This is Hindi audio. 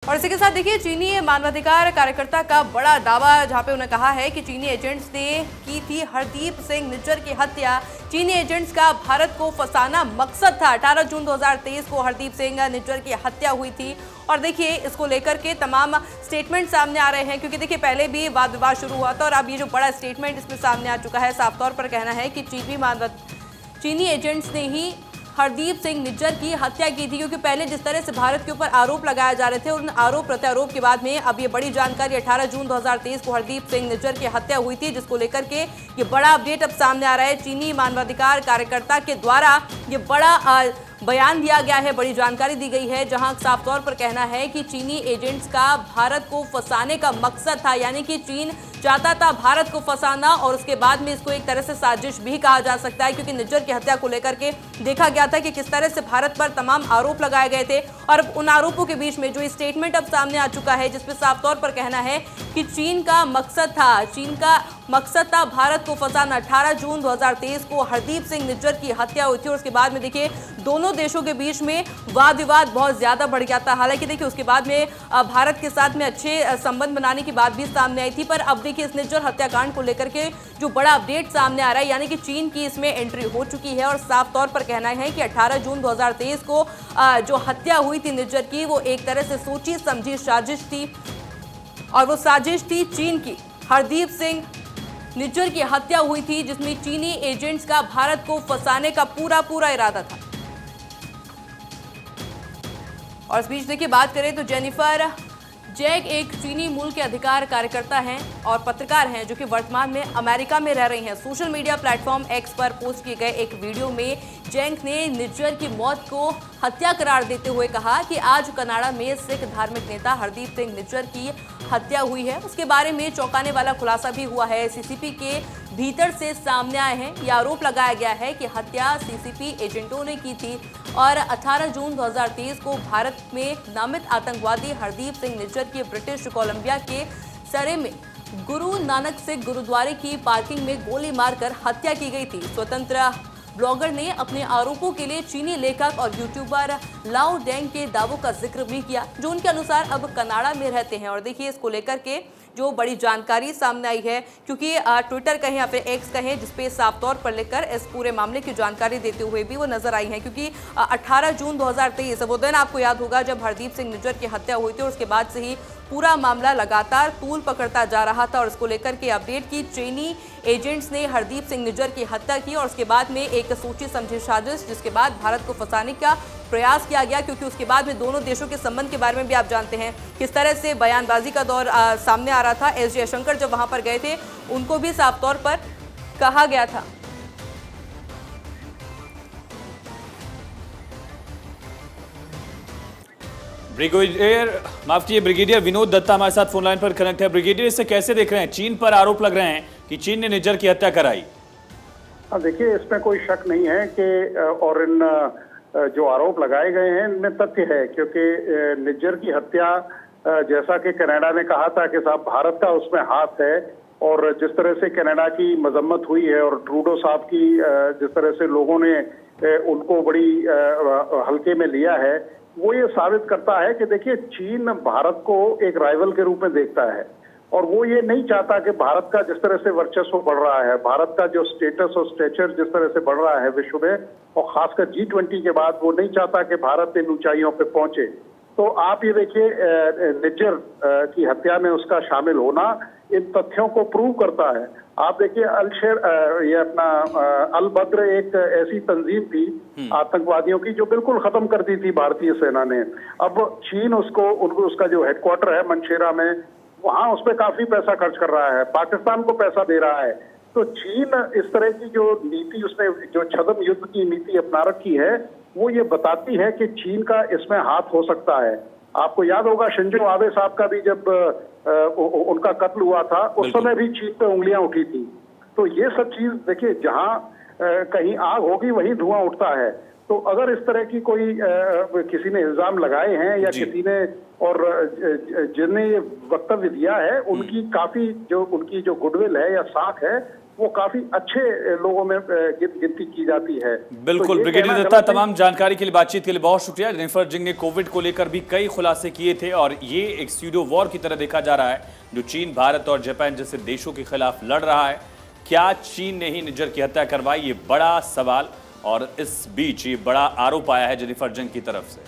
और इसी के साथ देखिए चीनी मानवाधिकार कार्यकर्ता का बड़ा दावा, जहां पे उन्होंने कहा है कि चीनी एजेंट्स ने की थी हरदीप सिंह निज्जर की हत्या। चीनी एजेंट्स का भारत को फंसाना मकसद था। 18 जून 2023 को हरदीप सिंह निज्जर की हत्या हुई थी। और देखिए इसको लेकर के तमाम स्टेटमेंट सामने आ रहे हैं, क्योंकि देखिए पहले भी वाद विवाद शुरू हुआ था और अब ये जो बड़ा स्टेटमेंट इसमें सामने आ चुका है। साफ तौर पर कहना है कि चीनी एजेंट्स ने ही हरदीप सिंह निज्जर की हत्या की थी, क्योंकि पहले जिस तरह से भारत के ऊपर आरोप लगाए जा रहे थे, उन आरोप प्रत्यारोप के बाद में अब ये बड़ी जानकारी 18 जून 2023 को हरदीप सिंह निज्जर की हत्या हुई थी, जिसको लेकर के ये बड़ा अपडेट अब सामने आ रहा है। चीनी मानवाधिकार कार्यकर्ता के द्वारा ये बड़ा बयान दिया गया है, बड़ी जानकारी दी गई है, जहां साफ तौर पर कहना है कि चीनी एजेंट्स का भारत को फंसाने का मकसद था, यानी कि चीन चाहता था भारत को फंसाना। और उसके बाद में इसको एक तरह से साजिश भी कहा जा सकता है, क्योंकि निज्जर की हत्या को लेकर के देखा गया था कि किस तरह से भारत पर तमाम आरोप लगाए गए थे। और उन आरोपों के बीच में जो स्टेटमेंट अब सामने आ चुका है, जिसपे साफ तौर पर कहना है कि चीन का मकसद था भारत को फंसाना। 18 जून 2023 को हरदीप सिंह निज्जर की हत्या हुई थी और उसके बाद में देखिए दोनों देशों के बीच में वाद विवाद बहुत ज्यादा बढ़ गया था। हालांकि देखिए उसके बाद में भारत के साथ में अच्छे संबंध बनाने की बात भी सामने आई थी, पर अब देखिए इस निज्जर हत्याकांड को लेकर के जो बड़ा अपडेट सामने आ रहा है, यानी कि चीन की इसमें एंट्री हो चुकी है। और साफ तौर पर कहना है कि 18 जून 2023 को जो हत्या हुई थी निज्जर की, वो एक तरह से सोची समझी साजिश थी, और वो साजिश थी चीन की। हरदीप सिंह निज्जर की हत्या हुई थी, जिसमें चीनी एजेंट्स का भारत को फंसाने का पूरा इरादा था। और इस बीच देखिए बात करें तो जेनिफर जैक एक चीनी मूल के अधिकार कार्यकर्ता हैं और पत्रकार हैं, जो कि वर्तमान में अमेरिका में रह रही हैं। सोशल मीडिया प्लेटफॉर्म एक्स पर पोस्ट किए गए एक वीडियो में जैक ने निज्जर की मौत को हत्या करार देते हुए कहा कि आज कनाडा में सिख धार्मिक नेता हरदीप सिंह निज्जर की हत्या हुई है। उसके बारे में चौंकाने वाला खुलासा भी हुआ है। सीसीपी के भीतर से सामने आए हैं। यह आरोप लगाया गया है कि हत्या सीसीपी एजेंटों ने की थी और 18 जून 2023 को भारत में नामित आतंकवादी हरदीप सिंह निज्जर की ब्रिटिश कोलंबिया के सरे में गुरु नानक सिख गुरुद्वारे की पार्किंग में गोली मारकर हत्या की गई थी। स्वतंत्र ब्लॉगर ने अपने आरोपों के लिए चीनी लेखक और यूट्यूबर लाओ डेंग के दावों का जिक्र भी किया, जो उनके अनुसार अब कनाडा में रहते हैं। और देखिए इसको लेकर के जो बड़ी जानकारी सामने आई है, क्योंकि ट्विटर कहें या फिर एक्स कहें, जिसपे साफ तौर पर लेकर इस पूरे मामले की जानकारी देते हुए भी वो नजर आई हैं, क्योंकि 18 जून 2023 वो दिन आपको याद होगा जब हरदीप सिंह निज्जर की हत्या हुई थी और उसके बाद से ही पूरा मामला लगातार तूल पकड़ता जा रहा था। और इसको लेकर के अपडेट की चीनी एजेंट्स ने हरदीप सिंह निज्जर की हत्या की और उसके बाद में एक सोची समझी साजिश, जिसके बाद भारत को फंसाने का प्रयास किया गया, क्योंकि उसके बाद में दोनों देशों के संबंध के बारे में भी आप जानते हैं किस तरह से बयानबाजी का दौर सामने आ रहा था। एस जयशंकर जब वहां पर गए थे, उनको भी साफ तौर पर कहा गया था। ब्रिगेडियर विनोद दत्ता हमारे साथ फोन लाइन पर कनेक्ट है। ब्रिगेडियर, इसे कैसे देख रहे हैं? चीन पर आरोप लग रहे हैं कि चीन ने निज्जर की हत्या कराई। देखिए इसमें कोई शक नहीं है कि और इन जो आरोप लगाए गए हैं इनमें तथ्य है, क्योंकि निज्जर की हत्या जैसा कि कनाडा ने कहा था कि साहब भारत का उसमें हाथ है, और जिस तरह से कनाडा की मजम्मत हुई है और ट्रूडो साहब की जिस तरह से लोगों ने उनको बड़ी हल्के में लिया है, वो ये साबित करता है कि देखिए चीन भारत को एक राइवल के रूप में देखता है और वो ये नहीं चाहता कि भारत का जिस तरह से वर्चस्व बढ़ रहा है, भारत का जो स्टेटस और स्टेचर जिस तरह से बढ़ रहा है विश्व में, और खासकर G20 के बाद, वो नहीं चाहता कि भारत इन ऊंचाइयों पे पहुंचे। तो आप ये देखिए निज्जर की हत्या में उसका शामिल होना इन तथ्यों को प्रूव करता है। आप देखिए ये अपना अल बद्र एक ऐसी तंजीम थी आतंकवादियों की जो बिल्कुल खत्म कर दी थी भारतीय सेना ने। अब चीन उनको उसका जो हेडक्वार्टर है मनशेरा में, वहां उस पर काफी पैसा खर्च कर रहा है, पाकिस्तान को पैसा दे रहा है। तो चीन इस तरह की जो नीति, उसने जो छद्म युद्ध की नीति अपना रखी है, वो ये बताती है कि चीन का इसमें हाथ हो सकता है। आपको याद होगा शिंजो आबे साहब का भी जब उनका कत्ल हुआ था, उस समय भी चीन पे उंगलियां उठी थी। तो ये सब चीज देखिए, जहां कहीं आग होगी वहीं धुआं उठता है। तो अगर इस तरह की कोई किसी ने इल्जाम लगाए हैं या किसी ने, और जिन्हें ये वक्तव्य दिया है, उनकी काफी जो उनकी जो गुडविल है या साख है, वो काफी अच्छे लोगों में गिनती की जाती है। बिल्कुल, तो ये ब्रिगेडियर कहना दत्ता, गलत नहीं। तमाम जानकारी के लिए, बातचीत के लिए बहुत शुक्रिया। जेनिफर जिंग ने कोविड को लेकर भी कई खुलासे किए थे और ये एक स्यूडो वॉर की तरह देखा जा रहा है जो चीन, भारत और जापान जैसे देशों के खिलाफ लड़ रहा है। क्या चीन ने ही निज्जर की हत्या करवाई, ये बड़ा सवाल, और इस बीच ये बड़ा आरोप आया है जेनिफर जिंग की तरफ से।